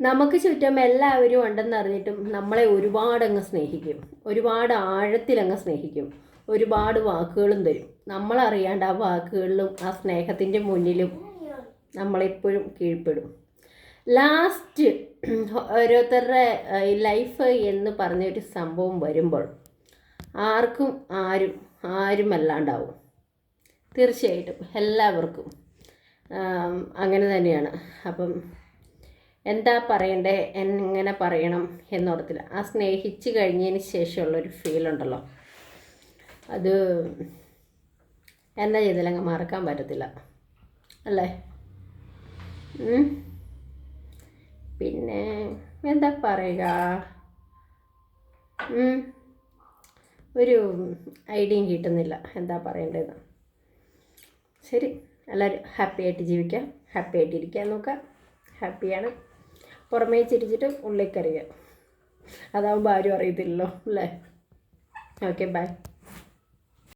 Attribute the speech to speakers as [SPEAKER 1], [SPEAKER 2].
[SPEAKER 1] നമുക്ക് ചുറ്റും എല്ലാവരും ഉണ്ടെന്നറിഞ്ഞിട്ടും നമ്മളെ ഒരുപാടങ്ങ് സ്നേഹിക്കും, ഒരുപാട് ആഴത്തിലങ്ങ് സ്നേഹിക്കും, ഒരുപാട് വാക്കുകളും തരും. നമ്മളറിയാണ്ട് ആ വാക്കുകളിലും ആ സ്നേഹത്തിൻ്റെ മുന്നിലും നമ്മളെപ്പോഴും കീഴ്പ്പെടും. ലാസ്റ്റ് ഓരോരുത്തരുടെ ലൈഫ് എന്ന് പറഞ്ഞൊരു സംഭവം വരുമ്പോൾ ആർക്കും ആരും അല്ലാണ്ടാവും. തീർച്ചയായിട്ടും എല്ലാവർക്കും അങ്ങനെ തന്നെയാണ്. അപ്പം എന്താ പറയണ്ടേ, എങ്ങനെ പറയണം എന്നോർത്തില്ല. ആ സ്നേഹിച്ച് കഴിഞ്ഞതിന് ശേഷമുള്ളൊരു ഫീലുണ്ടല്ലോ, അത് എന്താ ചെയ്താലങ്ങ് മറക്കാൻ പറ്റത്തില്ല അല്ലേ. പിന്നെ എന്താ പറയുക, ഒരു ഐഡിയയും കിട്ടുന്നില്ല എന്താ പറയേണ്ടതെന്ന്. ശരി, എല്ലാവരും ഹാപ്പി ആയിട്ട് ജീവിക്കാം, ഹാപ്പി ആയിട്ടിരിക്കാൻ നോക്കാം. ഹാപ്പിയാണ്, പുറമേ ചിരിച്ചിട്ട് ഉള്ളിൽ കരയുക. അതാവുമ്പോൾ ആരും അറിയത്തില്ലല്ലോ അല്ലേ. Okay, by.